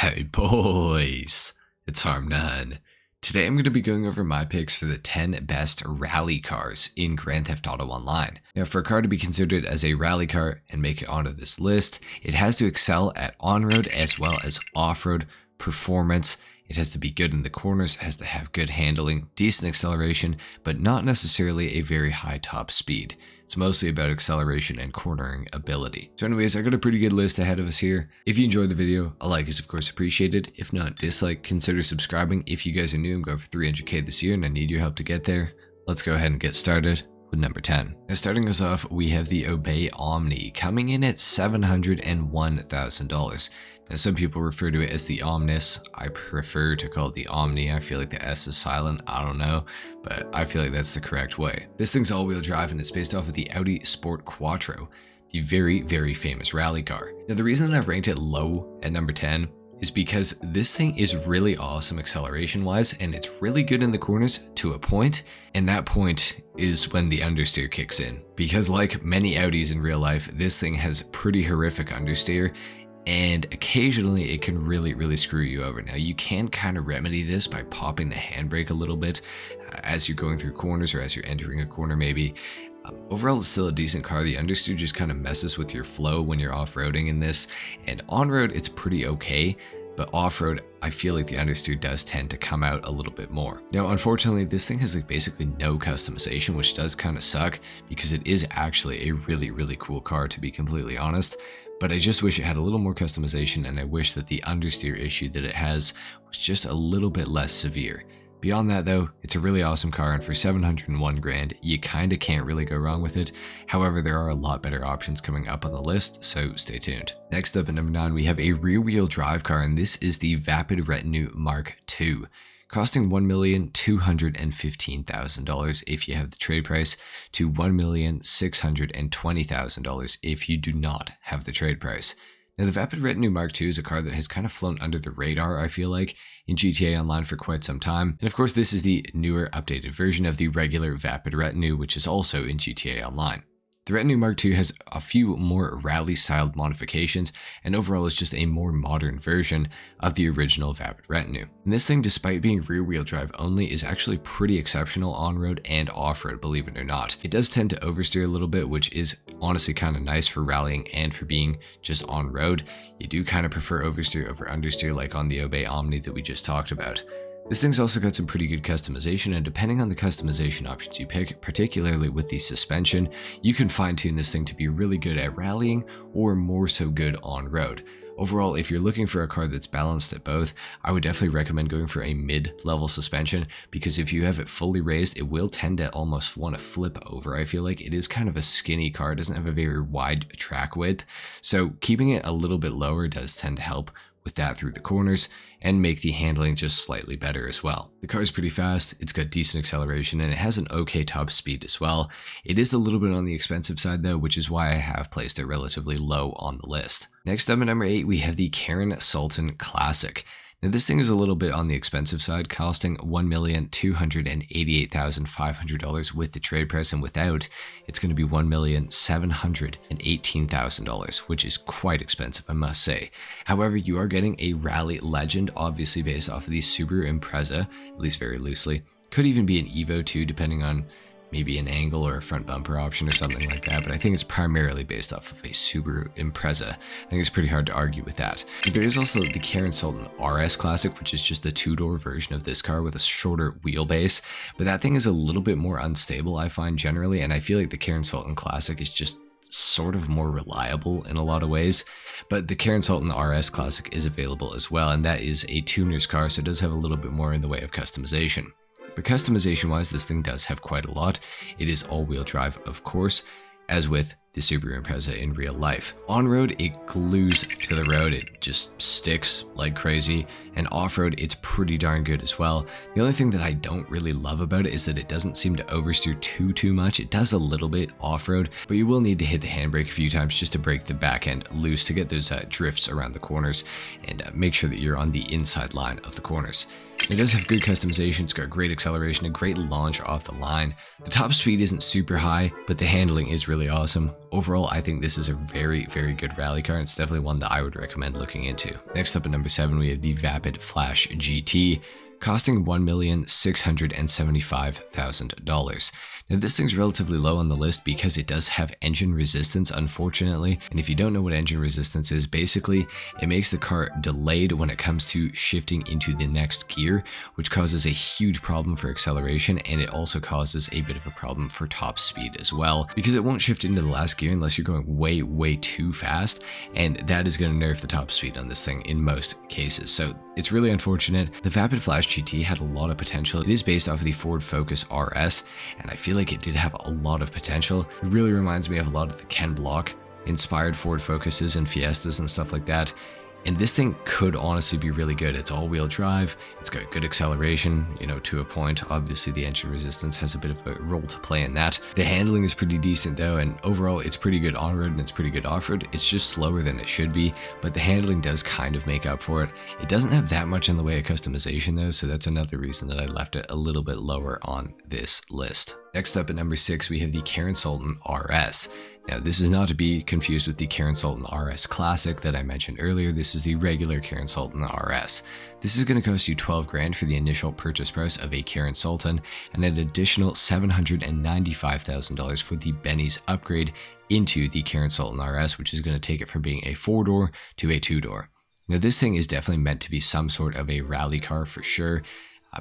Hey boys, it's HarmNone. Today I'm going to be going over my picks for the 10 best rally cars in Grand Theft Auto Online. Now, for a car to be considered as a rally car and make it onto this list, it has to excel at on-road as well as off-road performance. It has to be good in the corners, has to have good handling, decent acceleration, but not necessarily a very high top speed. It's mostly about acceleration and cornering ability. So anyways, I got a pretty good list ahead of us here. If you enjoyed the video, a like is of course appreciated. If not, dislike, consider subscribing. If you guys are new, I'm going for 300k this year and I need your help to get there. Let's go ahead and get started with number 10. Now starting us off, we have the Obey Omni coming in at $701,000. Now some people refer to it as the Omnis. I prefer to call it the Omni. I feel like the S is silent, I don't know, but I feel like that's the correct way. This thing's all-wheel drive and it's based off of the Audi Sport Quattro, the very famous rally car. Now the reason that I've ranked it low at number 10 is because this thing is really awesome acceleration wise and it's really good in the corners to a point, and that point is when the understeer kicks in. Because like many Audis in real life, this thing has pretty horrific understeer and occasionally it can really screw you over. Now you can kind of remedy this by popping the handbrake a little bit as you're going through corners or as you're entering a corner maybe. Overall, it's still a decent car. The understeer just kind of messes with your flow when you're off-roading in this, and on-road it's pretty okay, but off-road I feel like the understeer does tend to come out a little bit more. Now unfortunately this thing has like basically no customization, which does kind of suck because it is actually a really cool car, to be completely honest, but I just wish it had a little more customization, and I wish that the understeer issue that it has was just a little bit less severe. Beyond that though, it's a really awesome car, and for 701 grand, you kinda can't really go wrong with it. However, there are a lot better options coming up on the list, so stay tuned. Next up at number 9, we have a rear-wheel drive car, and this is the Vapid Retinue Mark II. Costing $1,215,000 if you have the trade price, to $1,620,000 if you do not have the trade price. Now the Vapid Retinue Mark II is a car that has kind of flown under the radar, I feel like, in GTA Online for quite some time. And of course this is the newer updated version of the regular Vapid Retinue, which is also in GTA Online. The Retinue Mark II has a few more rally-styled modifications, and overall is just a more modern version of the original Vapid Retinue. And this thing, despite being rear-wheel drive only, is actually pretty exceptional on-road and off-road, believe it or not. It does tend to oversteer a little bit, which is honestly kind of nice for rallying and for being just on-road. You do kind of prefer oversteer over understeer, like on the Obey Omni that we just talked about. This thing's also got some pretty good customization, and depending on the customization options you pick, particularly with the suspension, you can fine-tune this thing to be really good at rallying or more so good on-road. Overall, if you're looking for a car that's balanced at both, I would definitely recommend going for a mid-level suspension, because if you have it fully raised, it will tend to almost want to flip over. I feel like it is kind of a skinny car, it doesn't have a very wide track width, so keeping it a little bit lower does tend to help with that through the corners and make the handling just slightly better as well. The car is pretty fast, it's got decent acceleration, and it has an okay top speed as well. It is a little bit on the expensive side though, which is why I have placed it relatively low on the list. Next up at number 8, we have the Karen Sultan Classic. Now this thing is a little bit on the expensive side, costing $1,288,500 with the trade price, and without, it's going to be $1,718,000, which is quite expensive, I must say. However, you are getting a rally legend, obviously based off of the Subaru Impreza, at least very loosely. Could even be an Evo too, depending on maybe an angle or a front bumper option or something like that, but I think it's primarily based off of a Subaru Impreza. I think it's pretty hard to argue with that. But there is also the Karen Sultan RS Classic, which is just the two-door version of this car with a shorter wheelbase, but that thing is a little bit more unstable, I find, generally, and I feel like the Karen Sultan Classic is just sort of more reliable in a lot of ways. But the Karen Sultan RS Classic is available as well, and that is a tuner's car, so it does have a little bit more in the way of customization. But customization wise, this thing does have quite a lot. It is all-wheel drive, of course, as with the Subaru Impreza in real life. On-road, it glues to the road, it just sticks like crazy, and off-road, it's pretty darn good as well. The only thing that I don't really love about it is that it doesn't seem to oversteer too much. It does a little bit off-road, but you will need to hit the handbrake a few times just to break the back end loose to get those drifts around the corners and make sure that you're on the inside line of the corners. It does have good customization, it's got great acceleration, a great launch off the line. The top speed isn't super high, but the handling is really awesome. Overall, I think this is a very, very good rally car. It's definitely one that I would recommend looking into. Next up at number 7, we have the Vapid Flash GT, costing $1,675,000. Now this thing's relatively low on the list because it does have engine resistance, unfortunately. And if you don't know what engine resistance is, basically it makes the car delayed when it comes to shifting into the next gear, which causes a huge problem for acceleration, and it also causes a bit of a problem for top speed as well, because it won't shift into the last gear unless you're going way too fast, and that is going to nerf the top speed on this thing in most cases. So it's really unfortunate. The Vapid Flash GT had a lot of potential. It is based off of the Ford Focus RS, and I feel like it did have a lot of potential. It really reminds me of a lot of the Ken Block inspired Ford Focuses and Fiestas and stuff like that. And this thing could honestly be really good. It's all-wheel drive, it's got good acceleration, you know, to a point. Obviously the engine resistance has a bit of a role to play in that. The handling is pretty decent though, and overall it's pretty good on-road and it's pretty good off-road. It's just slower than it should be, but the handling does kind of make up for it. It doesn't have that much in the way of customization though, so that's another reason that I left it a little bit lower on this list. Next up at number 6, we have the Karen Sultan RS. Now, this is not to be confused with the Karen Sultan RS Classic that I mentioned earlier. This is the regular Karen Sultan RS. This is going to cost you $12 grand for the initial purchase price of a Karen Sultan, and an additional $795,000 for the Benny's upgrade into the Karen Sultan RS, which is going to take it from being a 4-door to a 2-door. Now, this thing is definitely meant to be some sort of a rally car for sure.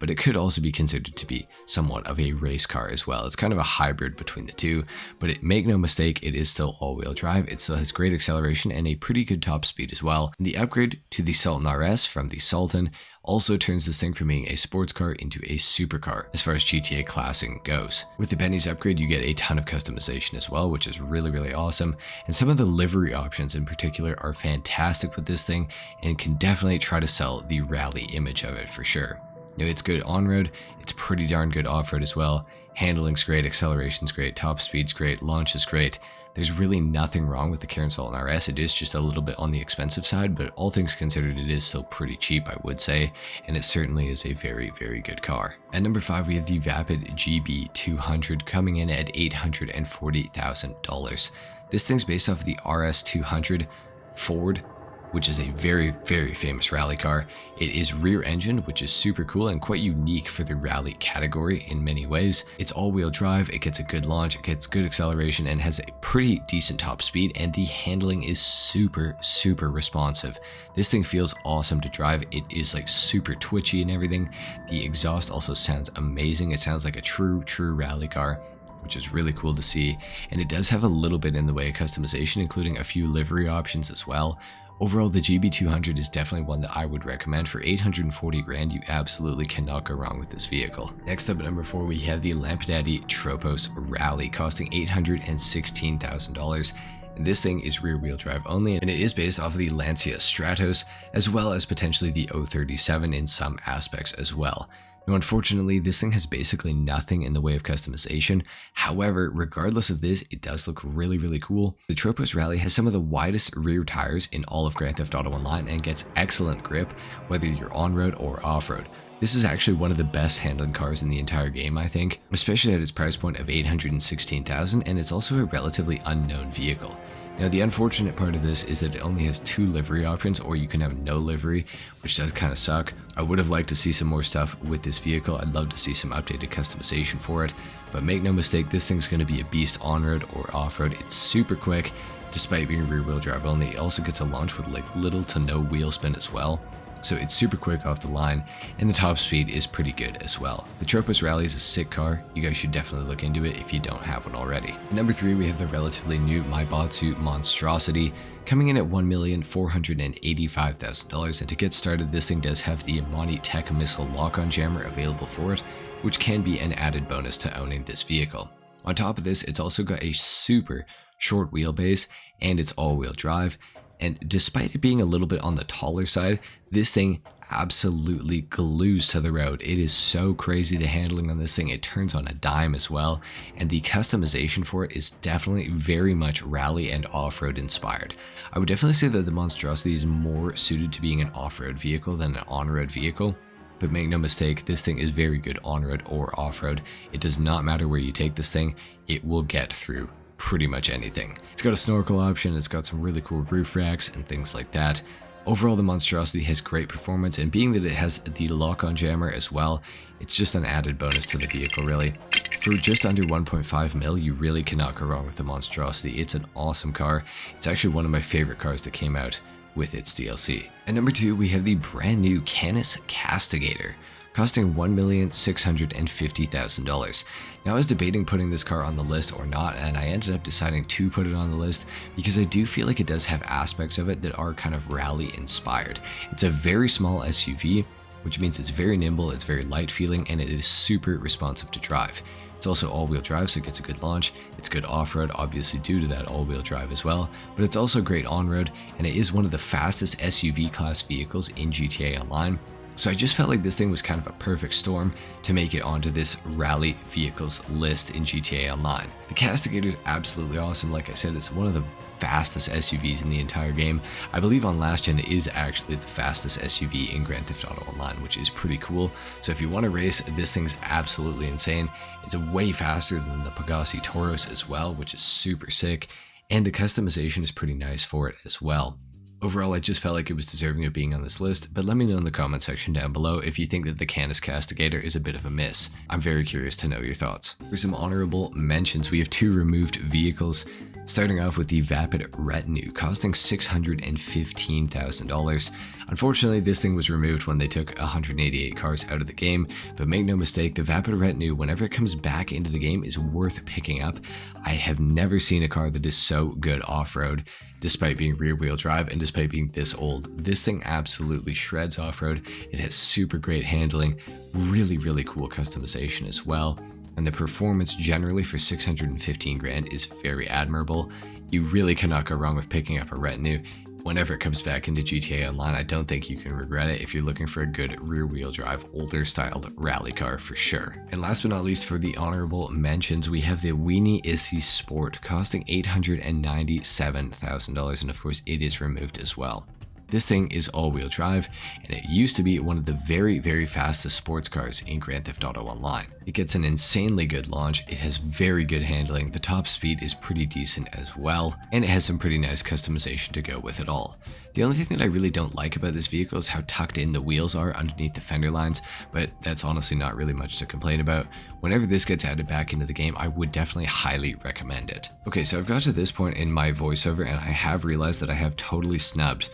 But it could also be considered to be somewhat of a race car as well. It's kind of a hybrid between the two, but make no mistake, it is still all-wheel drive. It still has great acceleration and a pretty good top speed as well. And the upgrade to the Sultan RS from the Sultan also turns this thing from being a sports car into a supercar as far as GTA classing goes. With the Benny's upgrade, you get a ton of customization as well, which is really awesome. And some of the livery options in particular are fantastic with this thing and can definitely try to sell the rally image of it for sure. You know, it's good on-road, it's pretty darn good off-road as well. Handling's great, acceleration's great, top speed's great, launch is great. There's really nothing wrong with the Karen Sultan RS. It is just a little bit on the expensive side, but all things considered, it is still pretty cheap, I would say, and it certainly is a very good car. At number 5, we have the Vapid GB200 coming in at $840,000. This thing's based off of the RS200 Ford, which is a very famous rally car. It is rear engine, which is super cool and quite unique for the rally category in many ways. It's all-wheel drive, it gets a good launch, it gets good acceleration, and has a pretty decent top speed, and the handling is super responsive. This thing feels awesome to drive. It is like super twitchy and everything. The exhaust also sounds amazing. It sounds like a true rally car, which is really cool to see. And it does have a little bit in the way of customization, including a few livery options as well. Overall, the GB200 is definitely one that I would recommend. For 840 grand, you absolutely cannot go wrong with this vehicle. Next up at number 4, we have the Lampadaddy Tropos Rally, costing $816,000. And this thing is rear-wheel drive only, and it is based off of the Lancia Stratos, as well as potentially the 037 in some aspects as well. Now, unfortunately, this thing has basically nothing in the way of customization. However, regardless of this, it does look really cool. The Tropos Rally has some of the widest rear tires in all of Grand Theft Auto Online and gets excellent grip, whether you're on-road or off-road. This is actually one of the best handling cars in the entire game, I think, especially at its price point of $816,000, and it's also a relatively unknown vehicle. Now, the unfortunate part of this is that it only has 2 livery options, or you can have no livery, which does kind of suck. I would have liked to see some more stuff with this vehicle. I'd love to see some updated customization for it, but make no mistake, this thing's going to be a beast on-road or off-road. It's super quick, despite being rear-wheel drive only. It also gets a launch with like little to no wheel spin as well. So it's super quick off the line, and the top speed is pretty good as well. The Tropos Rally is a sick car. You guys should definitely look into it if you don't have one already. At number 3, we have the relatively new Maibatsu Monstrosity, coming in at $1,485,000. And to get started, this thing does have the Imani Tech Missile Lock-On Jammer available for it, which can be an added bonus to owning this vehicle. On top of this, it's also got a super short wheelbase, and it's all-wheel drive. And despite it being a little bit on the taller side, this thing absolutely glues to the road. It is so crazy, the handling on this thing. It turns on a dime as well, and the customization for it is definitely very much rally and off-road inspired. I would definitely say that the Monstrosity is more suited to being an off-road vehicle than an on-road vehicle, But make no mistake, this thing is very good on-road or off-road. It does not matter where you take this thing, it will get through pretty much anything. It's got a snorkel option, it's got some really cool roof racks and things like that. Overall, the monstrosity has great performance, and being that it has the lock-on jammer as well, it's just an added bonus to the vehicle, really. For just under 1.5 mil, you really cannot go wrong with the monstrosity. It's an awesome car. It's actually one of my favorite cars that came out with its DLC. At number 2, we have the brand new Canis Castigator, costing $1,650,000. Now, I was debating putting this car on the list or not, and I ended up deciding to put it on the list because I do feel like it does have aspects of it that are kind of rally inspired. It's a very small SUV, which means it's very nimble, it's very light feeling, and it is super responsive to drive. It's also all-wheel drive, so it gets a good launch. It's good off-road, obviously due to that all-wheel drive as well, but it's also great on-road, and it is one of the fastest SUV class vehicles in GTA Online. So I just felt like this thing was kind of a perfect storm to make it onto this rally vehicles list in GTA Online. The Castigator is absolutely awesome. Like I said, it's one of the fastest SUVs in the entire game. I believe on last gen it is actually the fastest SUV in Grand Theft Auto Online, which is pretty cool. So if you want to race, this thing's absolutely insane. It's way faster than the Pegassi Tauros as well, which is super sick. And the customization is pretty nice for it as well. Overall, I just felt like it was deserving of being on this list, but let me know in the comment section down below if you think that the Canis Castigator is a bit of a miss. I'm very curious to know your thoughts. For some honorable mentions, we have 2 removed vehicles, starting off with the Vapid Retinue, costing $615,000. Unfortunately, this thing was removed when they took 188 cars out of the game, but make no mistake, the Vapid Retinue, whenever it comes back into the game, is worth picking up. I have never seen a car that is so good off-road, despite being rear-wheel drive and despite being this old. This thing absolutely shreds off-road. It has super great handling, really cool customization as well. And the performance generally for 615 grand is very admirable. You really cannot go wrong with picking up a Retinue. Whenever it comes back into GTA Online, I don't think you can regret it if you're looking for a good rear-wheel drive, older styled rally car for sure. And last but not least, for the honorable mentions, we have the Weenie Issy Sport, costing $897,000, and of course it is removed as well. This thing is all-wheel drive, and it used to be one of the very fastest sports cars in Grand Theft Auto Online. It gets an insanely good launch, it has very good handling, the top speed is pretty decent as well, and it has some pretty nice customization to go with it all. The only thing that I really don't like about this vehicle is how tucked in the wheels are underneath the fender lines, but that's honestly not really much to complain about. Whenever this gets added back into the game, I would definitely highly recommend it. Okay, so I've got to this point in my voiceover, and I have realized that I have totally snubbed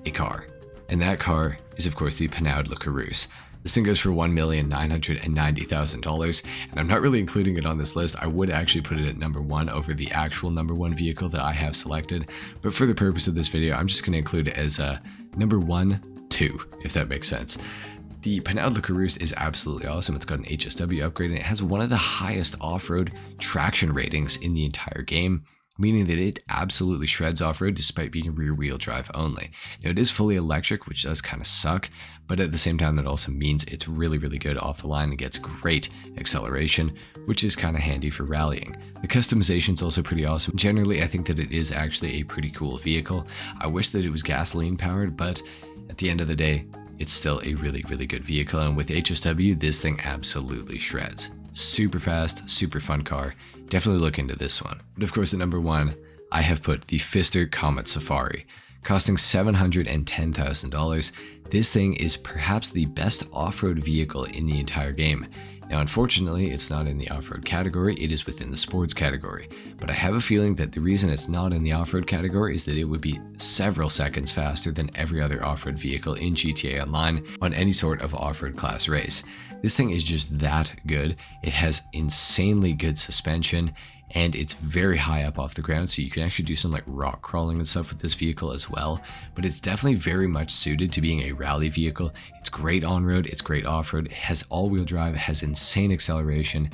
a car, and that car is of course the Pinard Le Carouse. This thing goes for $1,990,000, and I'm not really including it on this list. I would actually put it at number 1 over the actual number 1 vehicle that I have selected, but for the purpose of this video, I'm just going to include it as number 1, 2, if that makes sense. The Pinard Le Carouse is absolutely awesome. It's got an HSW upgrade, and it has one of the highest off-road traction ratings in the entire game, meaning that it absolutely shreds off-road despite being rear-wheel drive only. Now, it is fully electric, which does kind of suck, but at the same time, that also means it's really good off the line and gets great acceleration, which is kind of handy for rallying. The customization is also pretty awesome. Generally, I think that it is actually a pretty cool vehicle. I wish that it was gasoline powered, but at the end of the day, it's still a really good vehicle, and with HSW, this thing absolutely shreds. Super fast, super fun car. Definitely look into this one. But of course, at number 1, I have put the Pfister Comet Safari, costing $710,000. This thing is perhaps the best off-road vehicle in the entire game. Now, unfortunately, it's not in the off-road category, it is within the sports category. But I have a feeling that the reason it's not in the off-road category is that it would be several seconds faster than every other off-road vehicle in GTA Online on any sort of off-road class race. This thing is just that good. It has insanely good suspension, and it's very high up off the ground, so you can actually do some like rock crawling and stuff with this vehicle as well. But it's definitely very much suited to being a rally vehicle. It's great on-road, it's great off-road, it has all-wheel drive, it has insane acceleration.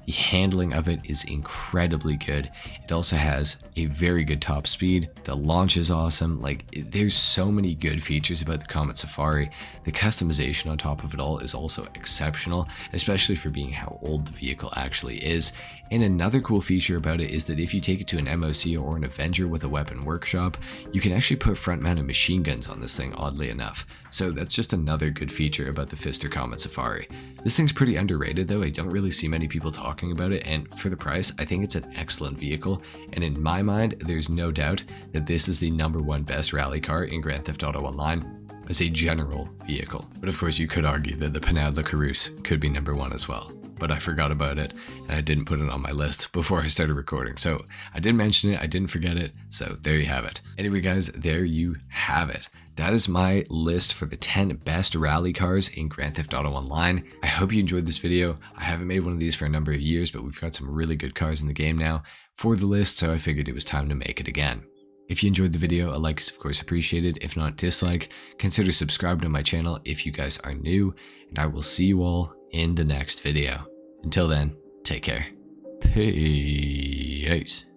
The handling of it is incredibly good. It also has a very good top speed. The launch is awesome. Like, there's so many good features about the Comet Safari. The customization on top of it all is also exceptional, especially for being how old the vehicle actually is. And another cool feature about it is that if you take it to an MOC or an Avenger with a weapon workshop, you can actually put front-mounted machine guns on this thing, oddly enough. So that's just another good feature about the Pfister Comet Safari. This thing's pretty underrated though. I don't really see many people talking about it, and for the price, I think it's an excellent vehicle. And in my mind, there's no doubt that this is the #1 best rally car in Grand Theft Auto Online as a general vehicle. But of course, you could argue that the Panhard Le Carousse could be #1 as well. But I forgot about it, and I didn't put it on my list before I started recording. So I did mention it, I didn't forget it, so there you have it. Anyway guys, there you have it. That is my list for the 10 best rally cars in Grand Theft Auto Online. I hope you enjoyed this video. I haven't made one of these for a number of years, but we've got some really good cars in the game now for the list, so I figured it was time to make it again. If you enjoyed the video, a like is of course appreciated. If not, dislike. Consider subscribing to my channel if you guys are new, and I will see you all in the next video. Until then, take care. Peace.